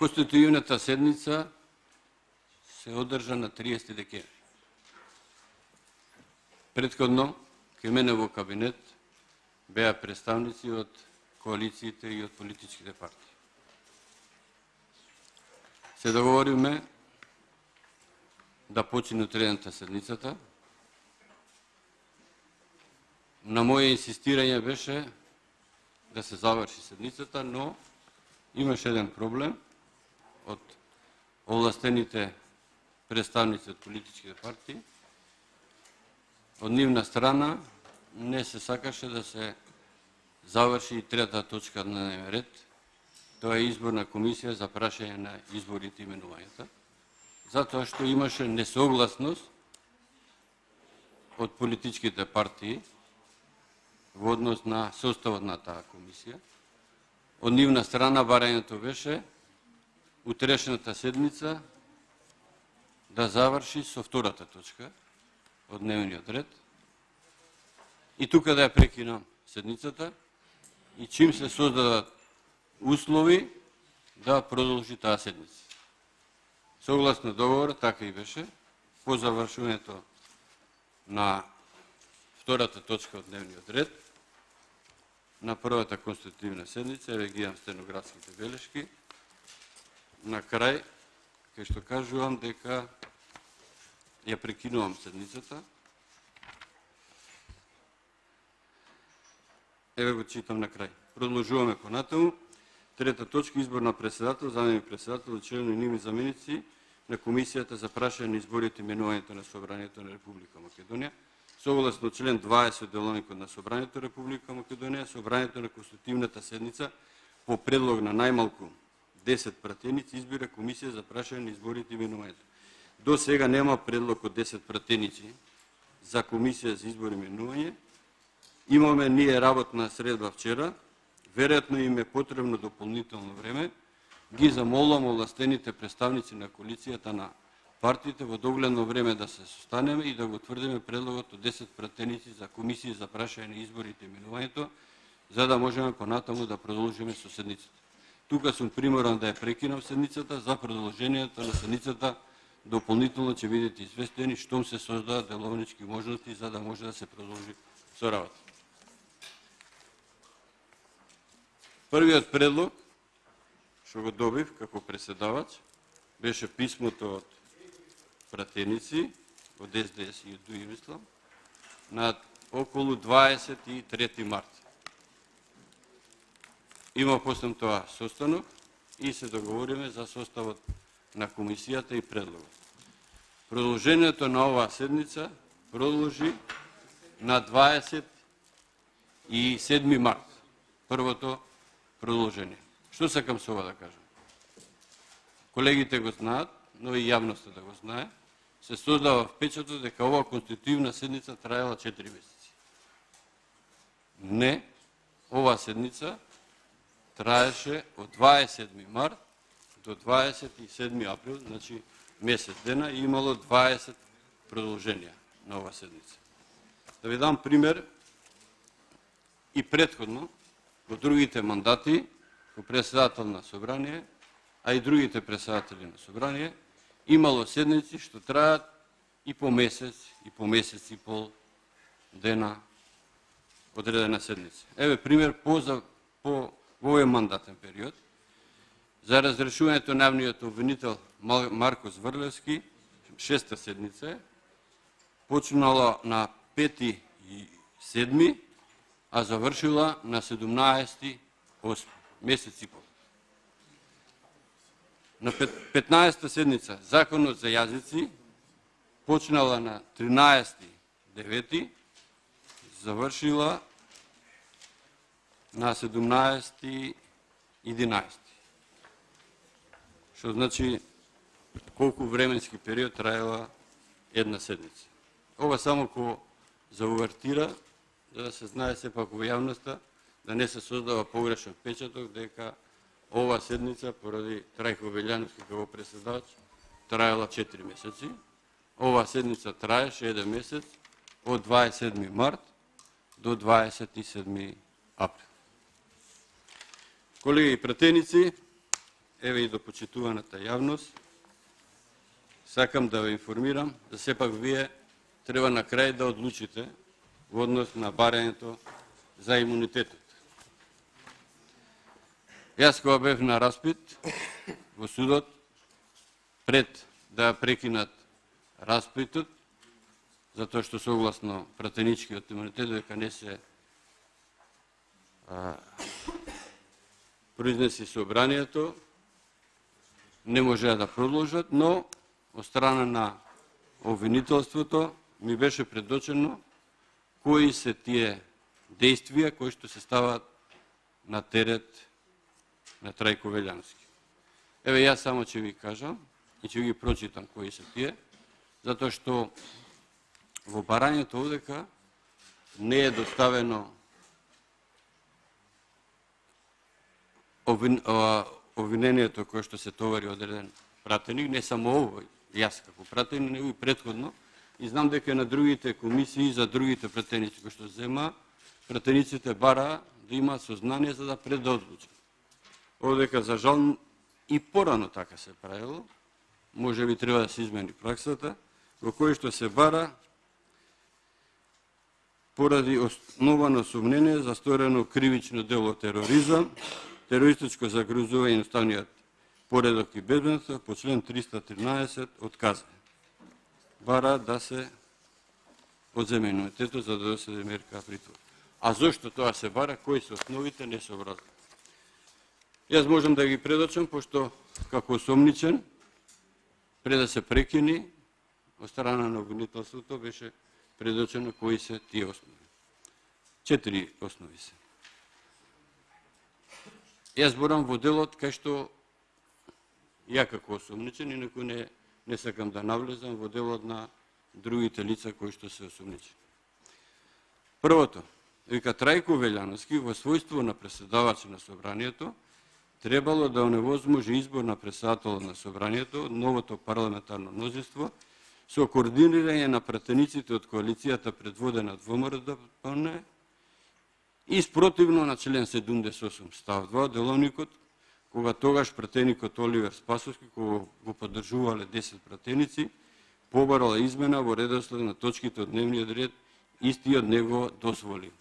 Конститутивната седница се одржа на 30 декември. Претходно, кај мене во кабинет беа представници од коалициите и од политичките партии. Се договориме да почне утредната седницата. На моје инсистирање беше да се заврши седницата, но имаше еден проблем од овластените представници од политичките партии. Од нивна страна не се сакаше да се заврши и трета точка на дневен ред. Тоа е изборна комисија за прашање на изборите и именувањата. Затоа што имаше несогласност од политичките партии во однос на составот на таа комисија. Од нивна страна барањето беше утрешната седница да заврши со втората точка од дневниот ред и тука да ја прекинам седницата и чим се создадат услови да продолжи таа седница. Согласно договор, така и беше, по завршувањето на втората точка од дневниот ред, на првата конститутивна седница, еве ги имам стенографските белешки, на крај, кај што кажувам дека ја прекинувам седницата. Еве го читам на крај. Продолжуваме понатаму. Трета точка, избор на председател, заменик председател, членови и нивни заменици на Комисијата за прашање на изборите и именувањето на Собранието на Република Македонија. Согласно член 20 од Деловникот на Собранието на Република Македонија, Собранието на Конститутивната седница по предлог на најмалку 10 пратеници избира Комисија за прашање на изборите и именувањето. До сега нема предлог од 10 пратеници за Комисија за избор и именување. Имаме ние работна средба вчера, веројатно им е потребно дополнително време. Ги замолувам овластените представници на коалицијата на партиите во догледно време да се состанеме и да го утврдиме предлогот од 10 пратеници за Комисија за прашање на изборите и именувањето, за да можеме понатаму да продолжиме со седницата. Тука сум приморан да ја прекинам седницата, за продолжението на седницата дополнително ќе бидете известени штом се создадат деловнички можности за да може да се продолжи со работа. Првиот предлог што го добив како преседавач беше писмото од пратеници од СДС и од ДУИ, мислам, на околу 23 март. Има после тоа состанок и се договориме за составот на комисијата и предлогот. Продолжението на оваа седница продолжи на 27 март. Првото продолжение. Што сакам со ова да кажам? Колегите го знаат, но и јавноста да го знае, се создава впечаток дека оваа конститутивна седница траела 4 месеци. Не, оваа седница траеше од 27 март до 27 април, значи месец дена, и имало 20 продолженија на оваа седница. Да ви дам пример, и претходно, во другите мандати, во председател на Собрание, а и другите председатели на Собрание, имало седници што траат и по месец и пол дена одредена седница. Еве пример по овој мандатен период. За разрешувањето на јавниот обвинител Марко Зврлевски, 6-та седница, почнала на 5.7, а завршила на 17.8, месец и пол. На 15-та седница Законот за јазици почнала на 13.9, завршила на 17.11. Што значи колку временски период траела една седница. Ова само за увертира, за да се знае сепак во јавноста, да не се создава погрешен впечаток дека ова седница, поради Трајко Велјановски како преседавач, траела 4 месеци. Ова седница траеше 1 месец од 27 март до 27 април. Колеги и пратеници, еве и до почитуваната јавност, сакам да ве информирам да сепак вие треба на крај да одлучите во однос на барањето за имунитетот. Јас кога бев на распит во судот, пред да прекинат распитот, затоа што согласно пратеничкиот имунитет, дека не се произнеси собранието, не можеа да продолжат, но од страна на обвинителството ми беше предочено кои се тие действија кои што се стават на терет на Трајко Велјановски. Еве јас само ќе ви кажам и ќе ги прочитам кои се тие, затоа што во барањето одека не е доставено обвинението кое што се товари одреден пратеник, не само овој, јас како пратеник, него и претходно, и знам дека на другите комисии за другите пратеници кои што зема, пратениците бара да имаат сознание за да предодлучат. Одека, за жал, и порано така се правило, може би треба да се измени праксата, во кој што се бара поради основано сумнение за сторено кривично дело тероризам, терористичко загрозување на уставниот поредок и безбедноста по член 313 од КАЗ. Бара да се одземе имунитетот за да се мерка притвор. А зошто тоа се бара, кои се основите, не се образува. Јас можам да ги предочам, пошто како осомничен, пред да се прекини, од страна на обвинителството беше предочено кои се тие основи. 4 основи се. Јас зборам во делот кај што ја како осомничен, инаку не сакам да навлезам во делот на другите лица кои што се осомничени. Првото, вика Трајко Велјановски во својство на преседавач на собранието требало да оневозможи избор на председател на собранието од новото парламентарно мнозинство со координирање на пратениците од коалицијата предводена од ВМРО-ДПМН и спротивно на член 78 став 2 деловникот, кога тогаш пратеникот Оливер Спасовски, кога го поддржувале 10 пратеници, побарала измена во редослед на точките од дневниот ред, истиот него дозволи.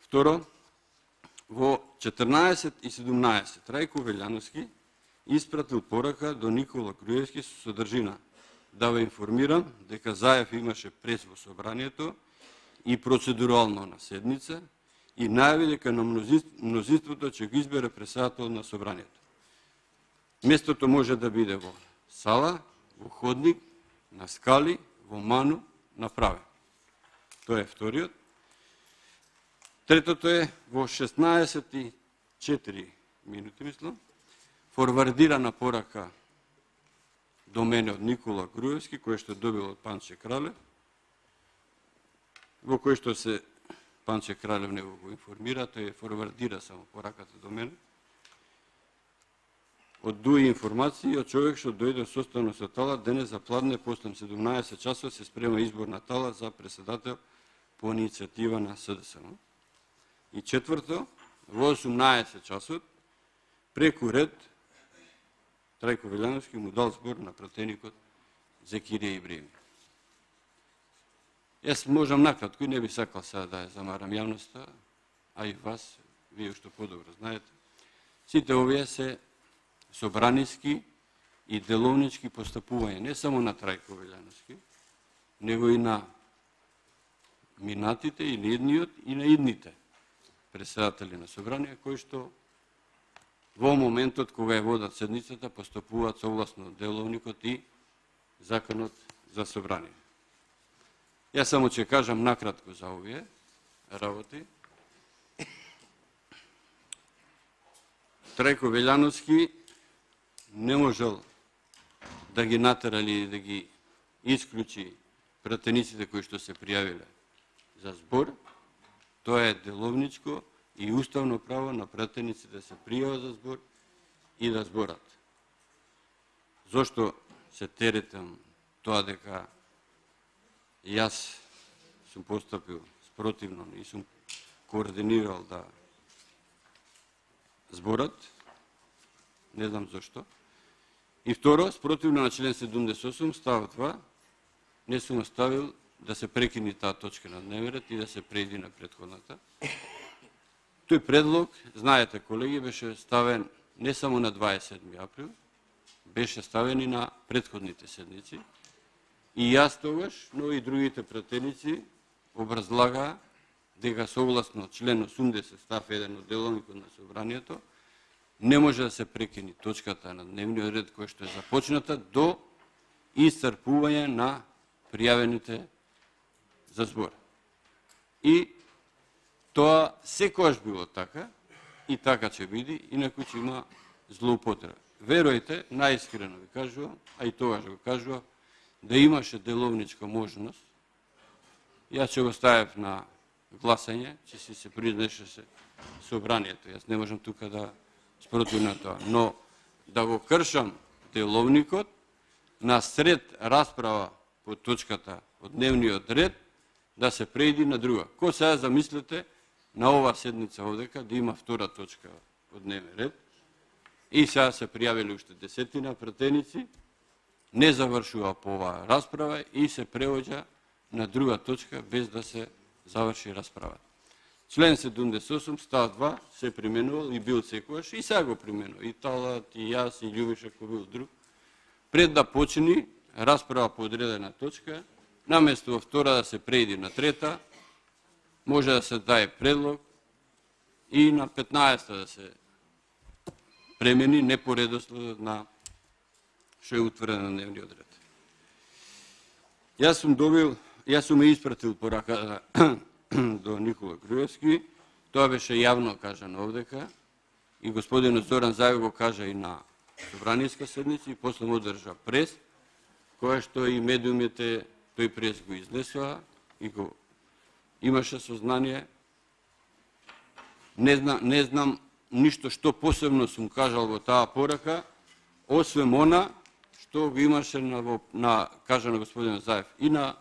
Второ, во 14 и 17 Трајко Велјановски испратил порака до Никола Груевски со содржина: да ве информирам дека Заев имаше прес во собранието и процедурално на седница и најави дека на мнозинството ќе го избере председател на собранието. Местото може да биде во сала, во ходник, на скали, во ману, направен. Тоа е вториот. Третото е во 16:04 минути, мислам, форвардирана порака до мене од Никола Груевски, кој што добил од Панче Кралев, во кој што се Панче Кралев него го информира, тој форвардира само пораката до мене, од дуи информации од човек што дојде составно со тала денес за пладне после 17 часот се спрема избор на тала за председател по иницијатива на СДСМ. И четврто, во 18 часот, преку ред, Трајко Велјановски му дал збор на пратеникот Зекирија Ибрими. Јас можам накратко и не би сакал сега да ја замарам јавноста, а и вас, вие што подобро знаете. Сите овие се собраниски и деловнички постапувања, не само на Трајко Велјановски, него и на минатите и на идниот и на идните председатели на собрание, кои што во моментот кога ја водат седницата постапуваат согласно деловникот и законот за собрание. Јас само ќе кажам накратко за овие работи. Трајко Велјановски не можел да ги натера или да ги исклучи пратениците кои што се пријавиле за збор. Тоа е деловничко и уставно право на пратениците да се пријават за збор и да зборат. Зошто се теретам тоа дека јас сум постапил спротивно и сум координирал да зборот, не знам зошто. И второ, спротивно на член 78, став 2, не сум оставил да се прекини таа точка на дневен ред и да се преиди на претходната. Тој предлог, знаете колеги, беше ставен не само на 27 април, беше ставен и на претходните седници. И јас тогаш, но и другите пратеници образлага дека согласно член 80 став 1 од деловникот на собранието не може да се прекини точката на дневниот ред која што е започната до исцрпување на пријавените за збор. И тоа секогаш било така и така ќе биде, инаку ќе има злоупотреба. Верујте, најискрено ви кажувам, а и тогаш го кажувам, да имаше деловничка можност, јас ќе го ставев на гласање, че си се признеше се собранието. Јас не можам тука да спротив на тоа. Но да го кршам деловникот на сред расправа по точката од дневниот ред, да се преиди на друга. Ко сега замислете на ова седница овдека да има втора точка од дневен ред и сега се пријавили уште 10 пратеници, не завршува по оваа расправа и се преоѓа на друга точка без да се заврши расправата. Член 78, став 2 се применувал и бил секогаш и сега го применува. И Талат, и јас, и Љубиш, ако бил друг. Пред да почини расправа по одредена точка, наместо во втора да се преиди на трета, може да се даде предлог и на 15-та да се премени не по редоследот на што е утврден на дневниот ред. Јас сум испратил порака до Никола Груевски, тоа беше јавно кажано овдека и господинот Зоран Заев го кажа и на собранијска седница и после му одржа прес, која што и медиумите тој прес го изнесува и го имаше сознание. Не знам ништо што посебно сум кажал во таа порака, освен она што го имаше кажано господин Заев и на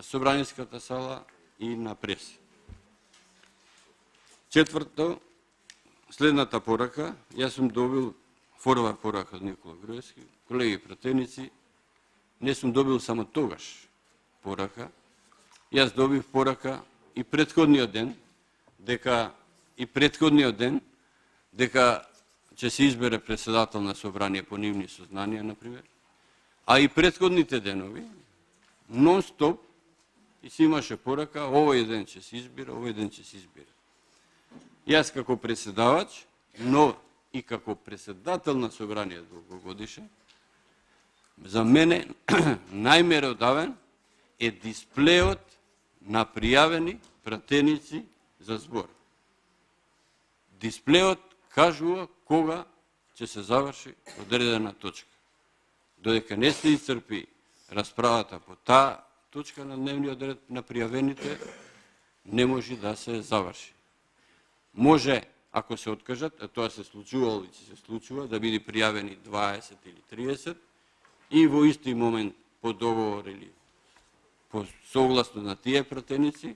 собранијската сала и на прес. Четврто, следната порака, јас сум добил форва порака од Никола Груевски, колеги пратеници, не сум добил само тогаш порака, јас добив порака и претходниот ден, дека ќе се избере председател на собрание по нивни сознанија, например, а и претходните денови, нон-стоп, и си имаше порака, овој ден ќе се избира, овој ден ќе се избира. Јас како председавач, но и како председател на собрание долгогодишен, за мене најмеродавен е дисплеот на пријавени пратеници за збор. Дисплеот кажува кога ќе се заврши одредена точка. Додека не се исцрпи расправата по таа точка на дневниот ред на пријавените, не може да се заврши. Може, ако се откажат, а тоа се случувало и ќе се случува, да биде пријавени 20 или 30 и во исти момент по договор или по согласно на тие пратеници,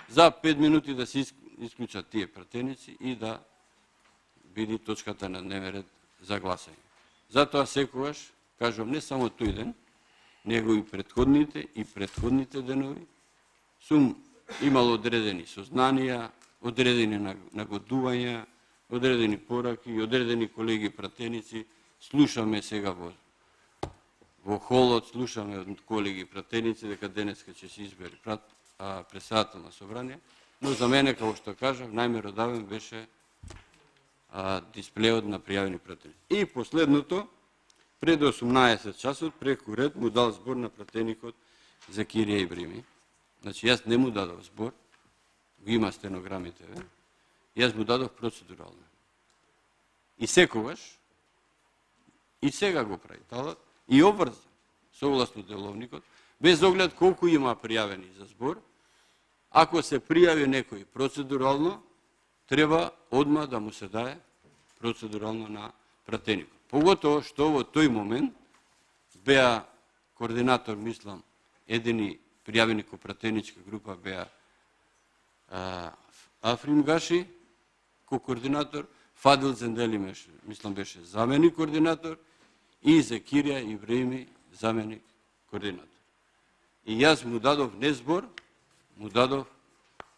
за 5 минути да се исклучат тие пратеници и да биде точката на дневен ред за гласање. Затоа секогаш, кажувам, не само тој ден, него и предходните денови, сум имал одредени сознанија, одредени нагодувања, одредени пораки, одредени колеги пратеници. Слушаме сега во холот, слушаме од колеги пратеници дека денеска ќе се избери председател на собрание, но за мене, како што кажав, најмеродавен беше дисплеот на пријавени пратеници. И последното, пред 18 часот, преку ред му дал збор на пратеникот за Кирија Ибрими. Значи, јас не му дадов збор, го има стенограмите, јас му дадов процедурално. И секогаш, и сега го прави Талат, и обврза, согласно деловникот, без оглед колку има пријавени за збор, ако се пријави некој процедурално, треба одма да му се даде процедурално на пратеникот. Поготово што во тој момент беа координатор, мислам, едини пријавени ко пратеничка група беа Африм Гаши, ко координатор, Фадил Зендели мислам беше заменик координатор и Зекирија Ибраими заменик координатор. И јас му дадов не збор, му дадов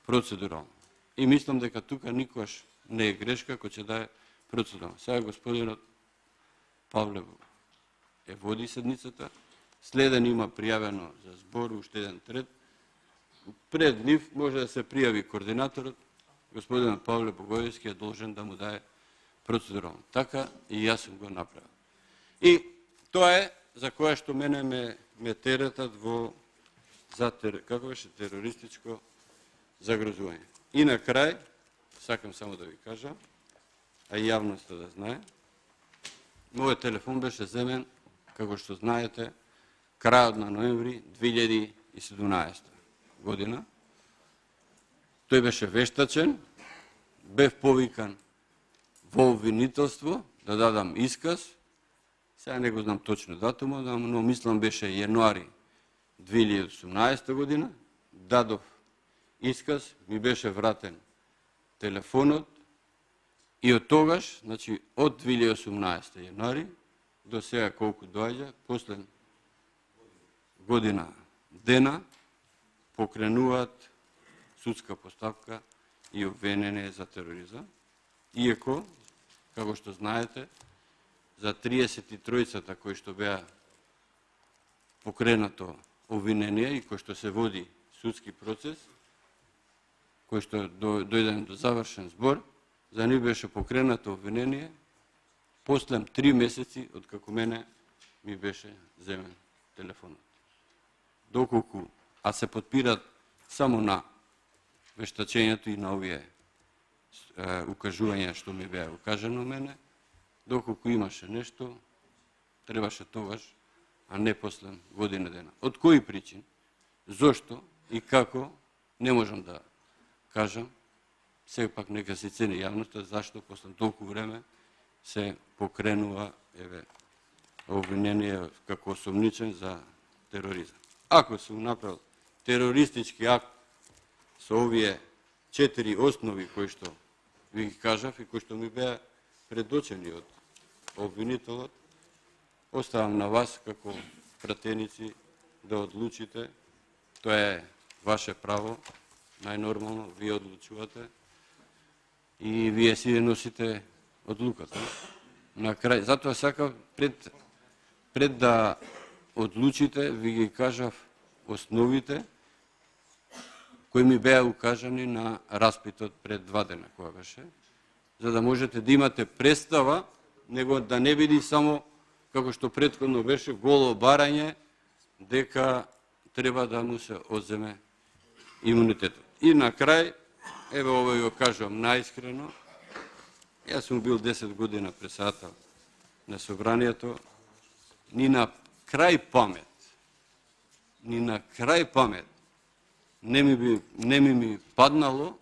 процедурално. И мислам дека тука никош не е грешка кој ќе даде процедурално. Сега господинот Павле води седницата, следен има пријавено за збор уште еден трет. Пред нив може да се пријави координаторот, господинот Павле Богојевски е должен да му даде процедурално. Така и јас сум го направил. И тоа е за кое што мене ме теретат за како беше терористичко загрозување. И на крај, сакам само да ви кажам, а и јавноста да знае, мојот телефон беше земен, како што знаете, крајот на ноември 2017 година. Тој беше вештачен, бев повикан во обвинителство да дадам исказ. Сега не го знам точно датумот, но мислам беше јануари 2018 година. Дадов исказ, ми беше вратен телефонот и од тогаш, значи од 2018 јануари до сега колку доаѓа, после година дена покренуваат судска постапка и обвинение за тероризам. Иако, како што знаете, за 33-цата кои што беа покренато обвинение и кои што се води судски процес, кој што дојден до завршен збор, за нив беше покренато обвинение после 3 месеци од како мене ми беше земен телефонот. Доколку, а се подпират само на вештачењето и на овие укажувања што ми беа укажено мене, доколку имаше нешто, требаше тогаш, а не после година дена. Од кои причини, зошто и како, не можам да кажам, сепак нека се цени јавноста, зашто после толку време се покренува обвинение како осомничен за тероризам. Ако сум направил терористички акт со овие 4 основи кои што ви ги кажав и кои што ми беа предочени од обвинителот, оставам на вас како пратеници да одлучите. Тоа е ваше право, најнормално, вие одлучувате и вие си носите одлуката. На крај, затоа сакав пред да одлучите, ви ги кажав основите кои ми беа укажани на распитот пред 2 дена која беше, за да можете да имате представа, него да не биде само, како што претходно беше, голо барање, дека треба да му се одземе имунитетот. И на крај, еве ова го кажувам наискрено, јас сум бил 10 година председател на собранието, ни на крај памет, не ми паднало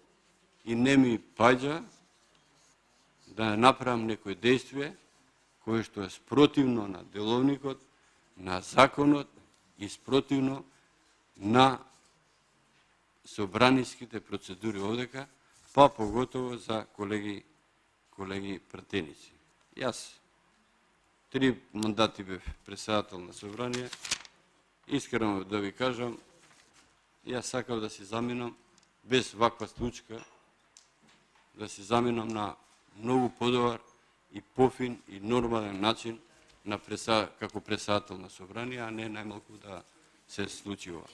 и не ми паѓа да направам некој действие кое што е спротивно на деловникот, на законот и спротивно на собраниските процедури овдека, па поготово за колеги пратеници. Јас 3 мандати бев председател на собрание. Искрено да ви кажам, јас сакав да се заминам без ваква случка, да се заминам на многу подобар и пофин и нормален начин како председател на собрание, а не најмалку да се случи ова.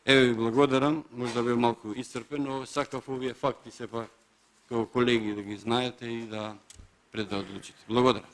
Еве ви благодарам, може да бе малку исцрпен, но сакав овие факти сепак како колеги да ги знаете и да пред да одлучите. Благодарам.